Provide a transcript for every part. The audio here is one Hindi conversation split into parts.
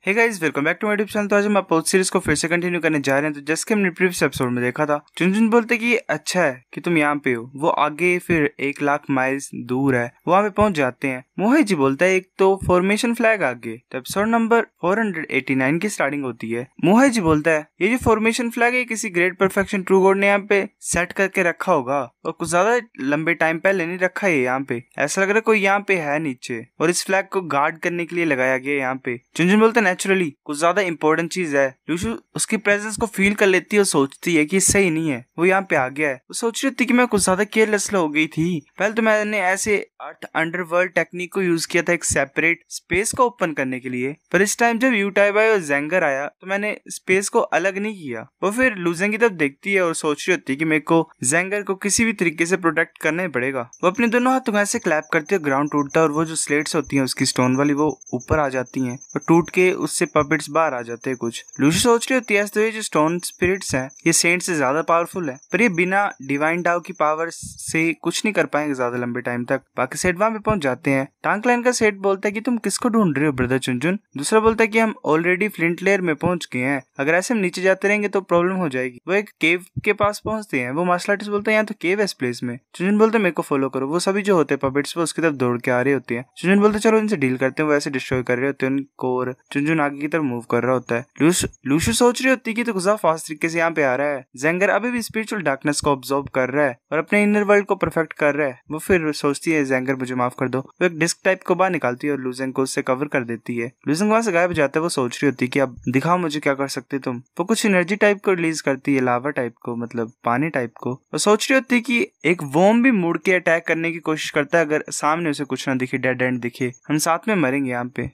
Hey guys, welcome back to my YouTube channel. तो आज हम पोस्ट सीरीज को फिर से कंटिन्यू करने जा रहे हैं। तो जैसे कि हमने प्रीवियस एपिसोड में देखा था, चुनचुन बोलते कि अच्छा है कि तुम यहाँ पे हो। वो आगे फिर 1,00,000 माइल्स दूर है, वहाँ पे पहुंच जाते हैं। मोहित जी बोलता है एक तो फॉर्मेशन फ्लैग आगे। तो एपिसोड नंबर 489 की स्टार्टिंग होती है। मोहित जी बोलता है ये जो फॉर्मेशन फ्लैग है किसी ग्रेट परफेक्शन ट्रू गॉड ने यहाँ पे सेट करके रखा होगा और कुछ ज्यादा लंबे टाइम पहले नहीं रखा है यहाँ पे। ऐसा लग रहा है कोई यहाँ पे है नीचे और इस फ्लैग को गार्ड करने के लिए लगाया गया यहाँ पे। चुनचुन बोलते नेचुरली कुछ ज्यादा इंपॉर्टेंट चीज है। लूशु उसकी प्रेजेंस को फील कर लेती है और सोचती है कि सही नहीं है, वो यहाँ पे आ गया है। वो सोच रही थी कि मैं कुछ ज्यादा केयरलेस हो गई थी। पहले तो मैंने ऐसे 8 अंडरवर्ल्ड टेक्निक को यूज किया था एक सेपरेट स्पेस को ओपन करने के लिए, पर इस टाइम जब यूटाइबाई और जेंगर आया तो मैंने स्पेस को अलग नहीं किया। वो फिर लूजेंग की तरफ देखती है और सोच रही होती है कि मेरे को जेंगर को किसी भी तरीके से प्रोटेक्ट करना ही पड़ेगा। वो अपने दोनों हाथों को ऐसे क्लैप करती है, ग्राउंड टूटता है और वो जो स्लेट्स होती हैं उसकी स्टोन वाली वो ऊपर आ जाती हैं और टूट के उससे पपेट्स बाहर आ जाते हैं कुछ। लूसी सोच रही होती है तो ये जो स्टोन स्पिरिट्स हैं ये सेंट से ज्यादा पावरफुल है, पर ये बिना डिवाइन डाउ की पावर से कुछ नहीं कर पाएंगे ज्यादा लंबे टाइम तक। बाकी सेठ वहां पे पहुंच जाते हैं। टांगक्लैन का सेठ बोलता है कि तुम किसको ढूंढ रहे हो ब्रदर चुनचुन। दूसरा बोलता है कि हम ऑलरेडी फ्लिंट लेयर में पहुंच गए हैं, अगर ऐसे हम नीचे जाते रहेंगे तो प्रॉब्लम हो जाएगी। वो एक केव के पास पहुंचते हैं। वो मार्शल आर्टिस्ट बोलते हैं यहाँ तो केव है इस प्लेस में। चुनचुन बोलते मेरे को फॉलो करो। वो सभी जो होते हैं पपेट्स वो उसकी तरफ दौड़ के आ रहे होते हैं। चुनचुन बोलते चलो इनसे डील करते हैं। वो ऐसे डिस्ट्रॉय कर रहे होते हैं उनको और चुनचुन आगे की तरफ मूव कर रहा होता है। लूशु सोच रही होती है कि तो गुज़ा फास्ट तरीके से यहाँ पे आ रहा है। जेंगर अभी भी स्पिरिचुअल डार्कनेस को ऑब्जर्व कर रहा है और अपने इनर वर्ल्ड को परफेक्ट कर रहा है। वो फिर सोचती है जेंगर मुझे माफ कर दो। वो एक डिस्क टाइप को बाहर निकालती है और लूजेंग को उससे कवर कर देती है। लूजेंग वहां से गायब हो जाता है। वो सोच रही होती है कि अब दिखाओ मुझे क्या कर सकते तुम। वो कुछ एनर्जी टाइप को रिलीज करती है, लावा टाइप को, मतलब पानी टाइप को। वो सोच रही होती है कि एक वॉर्म भी मुड़ के अटैक करने की कोशिश करता है अगर सामने उसे कुछ ना दिखे, डेड एंड दिखे, हम साथ में मरेंगे यहाँ पे।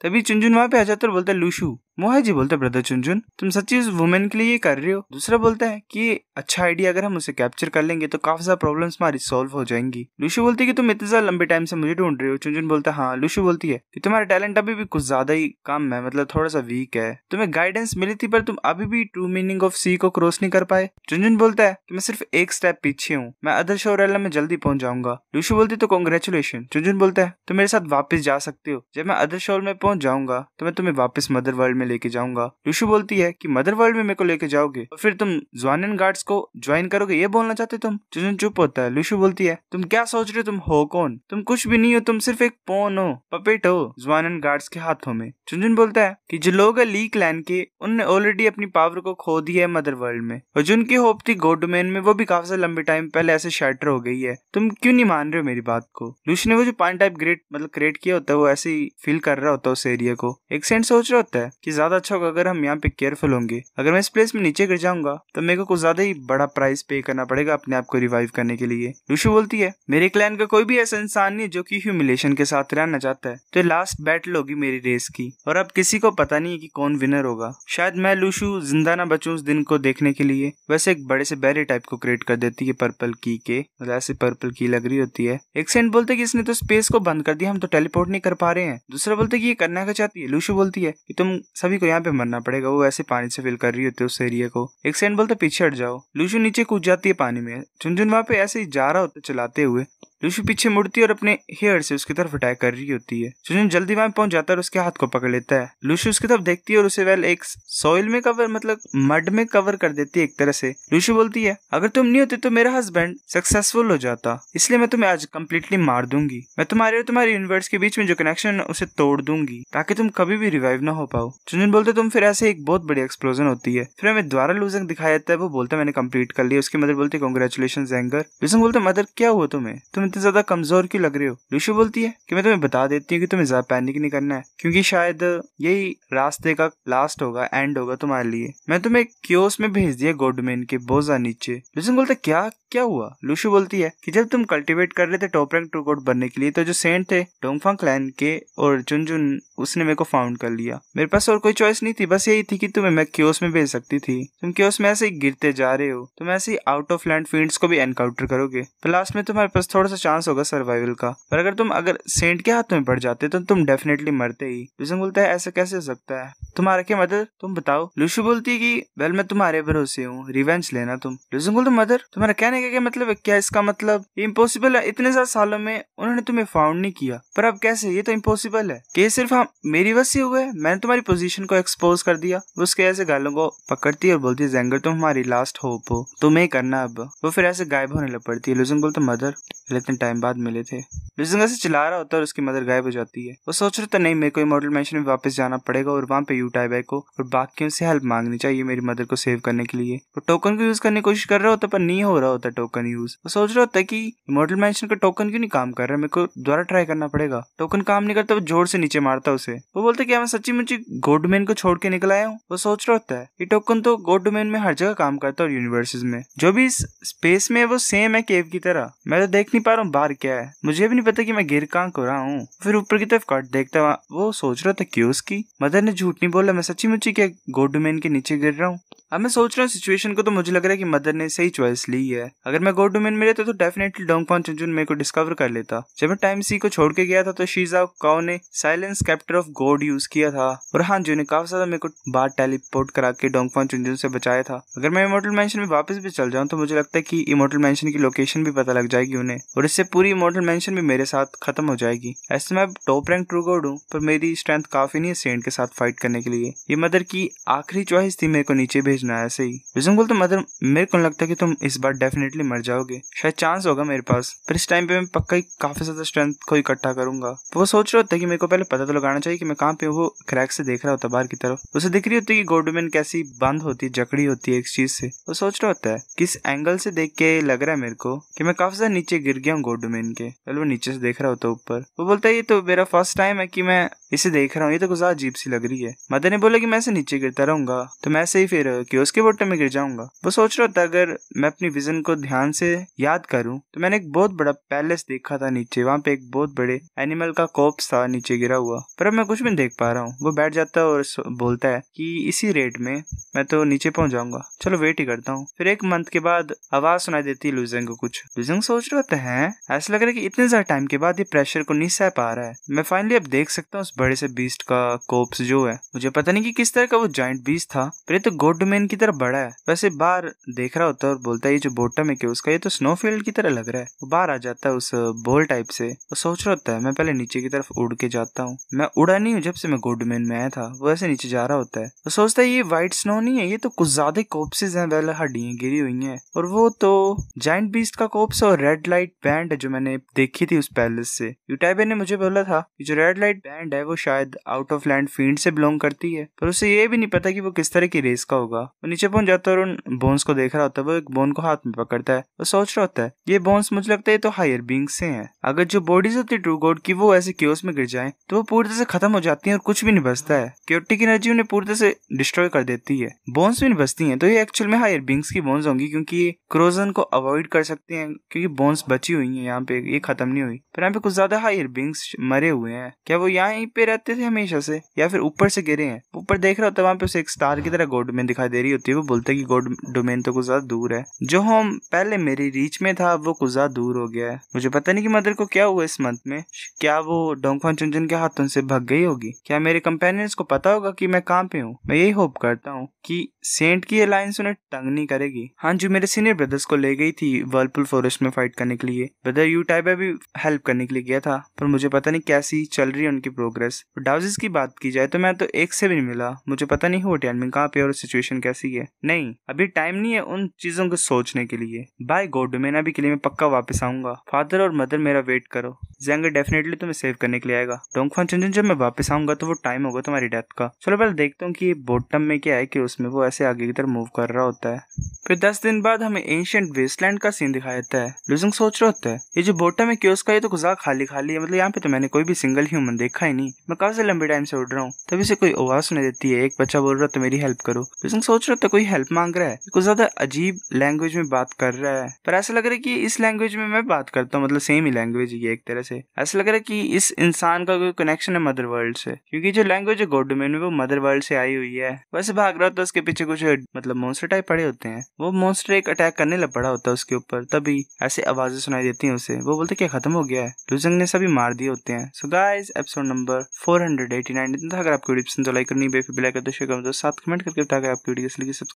तभी चुनचुन वहां पे आ जाता है और बोलता है लूशु। मोहित जी बोलते ब्रदर चुनचुन तुम सच्ची उस वुमेन के लिए ये कर रहे हो। दूसरा बोलता है कि अच्छा आइडिया, अगर हम उसे कैप्चर कर लेंगे तो काफी ज्यादा प्रॉब्लम्स हमारी सॉल्व हो जाएंगी। लूशु बोलती है कि तुम इतने ज्यादा लंबे टाइम से मुझे ढूंढ रहे हो। चुनचुन बोलता है हाँ। लूशु बोलती है कि तुम्हारा टैलेंट अभी भी कुछ ज्यादा ही कम है, मतलब थोड़ा सा वीक है। तुम्हें गाइडेंस मिली थी पर तुम अभी भी ट्रू मीनिंग ऑफ सी को क्रॉस नहीं कर पाए। चुनचुन बोलता है कि मैं सिर्फ एक स्टेप पीछे हूँ, मैं अदर शोरेला में जल्दी पहुंच जाऊंगा। लूशु बोलती तो कॉन्ग्रेचुलेशन। चुनचुन बोलता है तुम मेरे साथ वापस जा सकते हो। जब मैं अदर शोर में पहुंच जाऊंगा तो मैं तुम्हें वापस मदर वर्ल्ड में लेके जाऊंगा। लूशु बोलती है कि मदर वर्ल्ड में मेरे को लेके जाओगे और फिर तुम ज़्वानिन गार्ड्स को ज्वाइन करोगे, ये बोलना चाहते तुम। चुनचुन चुप होता है। लूशु बोलती है तुम क्या सोच रहे हो, तुम हो कौन? तुम कुछ भी नहीं हो, तुम सिर्फ एक पॉन हो, पपेट हो ज़्वानिन गार्ड्स के हाथों में। चुनचुन बोलता है कि जो लोग है ली क्लैन के उनने ऑलरेडी अपनी पावर को खो दिया है मदर वर्ल्ड में, और जिनकी होप थी गॉड डोमेन में वो भी काफी लंबे टाइम पहले ऐसे शैटर हो गई है। तुम क्यों नहीं मान रहे हो मेरी बात को? लूशु ने वो जो पानी टाइप क्रिएट किया होता है वो ऐसे ही फील कर रहा होता है उस एरिया को। एक सेंट सोच रहा होता है कि ज्यादा अच्छा होगा अगर हम यहाँ पे केयरफुल होंगे। अगर मैं इस प्लेस में नीचे गिर जाऊंगा तो मेरे को कुछ ज्यादा ही बड़ा प्राइस पे करना पड़ेगा अपने आप को रिवाइव करने के लिए। लूशु बोलती है मेरे क्लैन का कोई भी ऐसा इंसान नहीं जो कि ह्यूमिलेशन के साथ रहना चाहता है, तो लास्ट बैटल होगी मेरी रेस की और अब किसी को पता नहीं है कि कौन विनर होगा। शायद मैं लूशु जिंदा ना बचूं उस दिन को देखने के लिए। वैसे एक बड़े से बैरियर टाइप को क्रिएट कर देती है पर्पल की के, मतलब ऐसे पर्पल की लग रही होती है। एक सेंट बोलते कि इसने तो स्पेस को बंद कर दिया, हम तो टेलीपोर्ट नहीं कर पा रहे हैं। दूसरा बोलते कि ये करना क्या चाहती है। लूशु बोलती है कि तुम सभी को यहाँ पे मरना पड़ेगा। वो ऐसे पानी से फिल कर रही होती है उस एरिया को। एक सेंट बोलते पीछे हट जाओ। लूशु नीचे कूद जाती है पानी में। चुनचुन वहां पे ऐसे ही जा रहा होता चलाते हुए। लूशु पीछे मुड़ती है और अपने हेयर से उसकी तरफ अटैक कर रही होती है। चुनचुन जल्दी वहां पहुंच जाता है और उसके हाथ को पकड़ लेता है। लूशु उसकी तरफ देखती है और उसे वेल एक सॉइल में कवर, मतलब मड में कवर कर देती है एक तरह से। लूशु बोलती है अगर तुम नहीं होते तो मेरा हस्बैंड सक्सेसफुल हो जाता, इसलिए मैं तुम्हें आज कंप्लीटली मार दूंगी। मैं तुम्हारे और तुम्हारे यूनिवर्स के बीच में जो कनेक्शन है उसे तोड़ दूंगी ताकि तुम कभी भी रिवाइव ना हो पाओ। चुनचुन बोलते तुम फिर ऐसे एक बहुत बड़ी एक्सप्लोजन होती है। फिर हमें दोबारा लूजेंग दिखाया जाता है। वो बोलता है मैंने कंप्लीट कर लिया। उसकी मदर बोलती है कांग्रेचुलेशन जेंगर। लूजेंग बोलते मदर क्या हुआ तुम्हें, तुम इतने ज्यादा कमजोर क्यों लग रहे हो? लूशु बोलती है कि मैं तुम्हें बता देती हूँ कि तुम्हें ज्यादा पैनिक नहीं करना है, क्योंकि शायद यही रास्ते का लास्ट होगा, एंड होगा तुम्हारे लिए। मैं तुम्हें क्योस में भेज दिया गॉड डोमेन के बहुत ज्यादा नीचे। लूजेंग बोलते क्या हुआ? लूशु बोलती है कि जब तुम कल्टीवेट कर रहे थे टॉप रैंक ट्रू गॉड बनने के लिए तो जो सेंट थे डोंगफांग क्लैन के और चुनचुन उसने मेरे को फाउंड कर लिया। मेरे पास और कोई चॉइस नहीं थी, बस यही थी कि तुम्हें मैं क्योस में भेज सकती थी। तुम क्योस में ऐसे ही गिरते जा रहे हो, तुम ऐसे ही आउट ऑफ लैंड फील्ड्स को भी एनकाउंटर करोगे, पर लास्ट में तुम्हारे पास थोड़ा सा चांस होगा सर्वाइवल का। पर अगर सेंट के हाथ में पड़ जाते तो तुम डेफिनेटली मरते ही। लूशु बोलता है ऐसा कैसे हो सकता है, तुम्हारा क्या मदर, तुम बताओ। लूशु बोलती है कि वेल मैं तुम्हारे भरोसे हूँ, रिवेंज लेना तुम। लूशु बोलता मदर तुम्हारा कहने का क्या मतलब है? क्या इसका मतलब इम्पॉसिबल है? इतने सारे सालों में उन्होंने तुम्हें फाउंड नहीं किया, पर अब कैसे? ये तो इम्पॉसिबल है कि सिर्फ हम मेरी वजह से हुए। मैंने तुम्हारी पोजीशन को एक्सपोज कर दिया। वो उसके ऐसे गालों को पकड़ती है और बोलती है, ज़ेंगर तुम हमारी लास्ट होप हो, तुम्हें करना अब। वो फिर ऐसे गायब होने लग पड़ती है। लुजिंग बोलता, मदर इतने टाइम बाद मिले थे। लुजिंग ऐसे चिल्ला रहा होता है और उसकी मदर गायब हो जाती है। वो सोच रहा था, नहीं, मेरे को इमॉर्टल मैंशन में वापस जाना पड़ेगा और वहाँ पे यू टाइबै को और बाकियों से हेल्प मांगनी चाहिए मेरी मदर को सेव करने के लिए। वो टोकन को यूज करने की कोशिश कर रहा होता पर नहीं हो रहा होता टोकन यूज। वो सोच रहा होता है कि इमॉर्टल मैंशन का टोकन क्यों नहीं काम कर रहा, मेरे को दोबारा ट्राई करना पड़ेगा। टोकन काम नहीं करता। वो जोर से नीचे मारता उसे। वो बोलता, क्या मैं सच्ची मुच्ची गॉड डोमेन को छोड़ के निकल आया हूँ? वो सोच रहा होता है ये टोकन तो गॉड डोमेन में हर जगह काम करता है और यूनिवर्सेस में जो भी इस स्पेस में वो सेम है केव की तरह। मैं तो देख नहीं पा रहा हूँ बाहर क्या है। मुझे भी नहीं पता कि मैं गिर कहाँ को रहा हूँ। फिर ऊपर की तरफ कट देखता वो सोच रहा था क्यों उसकी मदर ने झूठ नहीं बोला, मैं सच्ची मुच्ची क्या गॉड डोमेन के नीचे गिर रहा हूँ। अब मैं सोच रहा हूँ सिचुएशन को, तो मुझे लग रहा है कि मदर ने सही चॉइस ली है। अगर मैं गॉड डोमेन में रहता तो डेफिनेटली डोंगफान चुनचुन मेरे को डिस्कवर कर लेता। जब मैं टाइम सी को छोड़ के गया था तो शीजा काओ ने साइलेंस कैप्टर ऑफ गॉड यूज किया था और हान जो ने काफी ज्यादा मेरे को बाहर टेलीपोर्ट करा के डोंगफान चुनचुन से बचाया था। अगर मैं इमॉर्टल मैंशन में वापस भी चल जाऊँ तो मुझे लगता है कि इमॉर्टल मैंशन की लोकेशन भी पता लग जाएगी उन्हें और इससे पूरी इमॉर्टल मैंशन भी मेरे साथ खत्म हो जाएगी। ऐसे मैं टॉप रैंक ट्रू गॉड हूँ पर मेरी स्ट्रेंथ काफी नहीं है सेंट के साथ फाइट करने के लिए। ये मदर की आखिरी चॉइस थी मेरे को नीचे भेजना। ऐसे ही विजन बोलते, मदर मेरे को लगता है कि तुम इस बार डेफिनेटली मर जाओगे, शायद चांस होगा मेरे पास, पर इस टाइम पे मैं पक्का ही काफी ज्यादा स्ट्रेंथ को इकट्ठा करूंगा। तो वो सोच रहा होता है कि मेरे को पहले पता तो लगाना चाहिए कि मैं कहाँ पे हूँ। वो क्रैक से देख रहा होता है बाहर की तरफ। उसे दिख रही होती है कि गॉड डोमेन कैसी बंद होती है, जकड़ी होती है एक चीज से। वो सोच रहा होता है किस एंगल से देख के लग रहा है मेरे को कि मैं काफी ज्यादा नीचे गिर गया हूँ गॉड डोमेन के। पहले वो नीचे से देख रहा होता है ऊपर। वो बोलता है ये तो मेरा फर्स्ट टाइम है कि मैं इसे देख रहा हूँ, ये तो कुछ ज्यादा अजीब सी लग रही है। मदर ने बोला कि मैं ऐसे नीचे गिरता रहूंगा तो मैं ऐसे ही फिर क्योस के बॉटम में गिर जाऊंगा। वो सोच रहा था अगर मैं अपनी विजन को ध्यान से याद करूं तो मैंने एक बहुत बड़ा पैलेस देखा था नीचे, वहां पे एक बहुत बड़े एनिमल का कॉप्स था नीचे गिरा हुआ, पर अब मैं कुछ भी नहीं देख पा रहा हूँ। वो बैठ जाता है और बोलता है कि इसी रेट में मैं तो नीचे पहुंच जाऊंगा, चलो वेट ही करता हूँ। फिर एक मंथ के बाद आवाज सुनाई देती है लुजेंग को कुछ। लुजेंग सोच रहा होता है ऐसा लग रहा है कि इतने ज्यादा टाइम के बाद ये प्रेशर को नहीं सह पा रहा है। मैं फाइनली अब देख सकता हूँ उस बड़े से बीस्ट का कॉप्स जो है। मुझे पता नहीं कि किस तरह का वो जाइंट बीस्ट था, पर ये तो गॉड डोमेन की तरह बड़ा है। वैसे बाहर देख रहा होता है और बोलता है ये जो बॉटम है कि उसका ये तो स्नोफील्ड की तरह लग रहा है। वो बाहर आ जाता है उस बॉल टाइप से। वो सोच रहा होता है मैं पहले नीचे की तरफ उड़ के जाता हूँ। मैं उड़ा नहीं हूँ जब से मैं गॉड डोमेन में आया था। वो ऐसे नीचे जा रहा होता है। वो सोचता है ये व्हाइट स्नो नहीं है, ये तो कुछ ज्यादा कॉप्सेस हैं, वेल हड्डियां गिरी हुई हैं और वो तो जाइंट बीस्ट का कॉप्स और रेड लाइट बैंड है जो मैंने देखी थी उस पैलेस से। यूटाइबे ने मुझे बोला था कि जो रेड लाइट बैंड है वो शायद आउट ऑफ लैंड फील्ड से बिलोंग करती है, पर उसे ये भी नहीं पता कि वो किस तरह की रेस का होगा। वो नीचे पहुंच जाता है और उन बोन्स को देख रहा होता है। वो एक बोन को हाथ में पकड़ता है। वो सोच रहा होता है ये बोन्स मुझे लगता है तो हायर बीइंग्स से हैं। अगर जो बॉडीज होती है ट्रू गॉड की वो ऐसे क्योस में गिर जाए तो वो पूरी तरह से खत्म हो जाती है और कुछ भी नहीं बचता है। क्योटिक एनर्जी उन्हें पूरी तरह से डिस्ट्रॉय कर देती है। बोन्स भी नहीं बचती हैं तो ये एक्चुअल में हायर बीइंग्स की बोन्स होंगी क्योंकि ये क्रोजन को अवॉइड कर सकते हैं क्योंकि बोन्स बची हुई हैं यहाँ पे, ये खत्म नहीं हुई। पर यहाँ पे कुछ ज्यादा हायर बीइंग्स मरे हुए हैं। क्या वो यहाँ पे रहते थे हमेशा से या फिर ऊपर से गिरे हैं? ऊपर देख रहा होता है वहाँ पे उसे एक स्टार की तरह गॉड डोमेन दिखाई दे रही होती है। वो बोलता है कि गॉड डोमेन तो कुछ ज्यादा दूर है, जो हम पहले मेरी रीच में था वो कुछ ज्यादा दूर हो गया है। मुझे पता नहीं कि मदर को क्या हुआ इस मंथ में। क्या वो डोंगफान चुनचुन के हाथों से भाग गई होगी? क्या मेरे कंपेनियंस को पता होगा कि मैं कहाँ पे हूँ? मैं यही होप करता हूँ कि सेंट की अलायंस उन्हें तंग नहीं करेगी। हाँ जी, मेरे सीनियर ब्रदर्स को ले गई थी वर्लपुल फॉरेस्ट में फाइट करने के लिए। ब्रदर यूटाइबा भी हेल्प करने के लिए गया था, पर मुझे पता नहीं कैसी चल रही है उनकी प्रोग्रेस। डाउजिस की बात की जाए तो मैं तो एक से भी नहीं मिला। मुझे पता नहीं हो टियानमिन कहाँ पे और सिचुएशन कैसी है। नहीं, अभी टाइम नहीं है उन चीजों को सोचने के लिए। बाय गॉड डोमेन, अभी के लिए मैं पक्का वापस आऊंगा। फादर और मदर मेरा वेट करो। ज़ेंगर डेफिनेटली तुम्हें सेव करने के लिए आएगा। डोंगफान चुनचुन, जब मैं वापस आऊंगा तो वो टाइम होगा तुम्हारी डेथ का। चलो पहले देखता हूँ कि बॉटम में क्या है कि उसमें वो ऐसे आगे की तरफ मूव कर रहा होता है। फिर 10 दिन बाद हमें एंशिएंट वेस्टलैंड का सीन दिखाया जाता है। लुजिंग सोच रहा होता है ये जो बॉटम है कियोस्क का, ये तो गुजार खाली खाली है, मतलब यहाँ पे तो मैंने कोई भी सिंगल ह्यूमन देखा ही नहीं। मैं काफी लंबे टाइम से उड़ रहा हूँ, तभी से कोई आवाज सुनाई देती है। एक बच्चा बोल रहा था मेरी हेल्प करो। लुजिंग सोच रहा था कोई हेल्प मांग रहा है, कुछ ज्यादा अजीब लैंग्वेज में बात कर रहा है, पर ऐसा लग रहा है कि इस लैंग्वेज में मैं बात करता हूँ, मतलब सेम ही लैंग्वेज है एक तरह से। ऐसा लग रहा है कि इस इंसान का कोई कनेक्शन है मदर वर्ल्ड से, क्योंकि जो लैंग्वेज है गॉड डोमेन में वो मदर वर्ल्ड से आई हुई है। वैसे भाग रहा होता है, उसके पीछे कुछ मतलब मॉन्स्टर टाइप पड़े होते हैं। वो मॉन्स्टर एक अटैक करने लग पड़ा होता है उसके ऊपर, तभी ऐसे आवाजें सुनाई देती हैं उसे। वो बोलते क्या खत्म हो गया है? लुजिंग ने सभी मार दिए होते हैं। सो गाइस, एपिसोड नंबर 489 इतना था। अगर आपको वीडियो पसंद तो लाइक करनी, बेल आइकन तो शेयर कर दो, साथ कमेंट करके बताकर आपकी वीडियो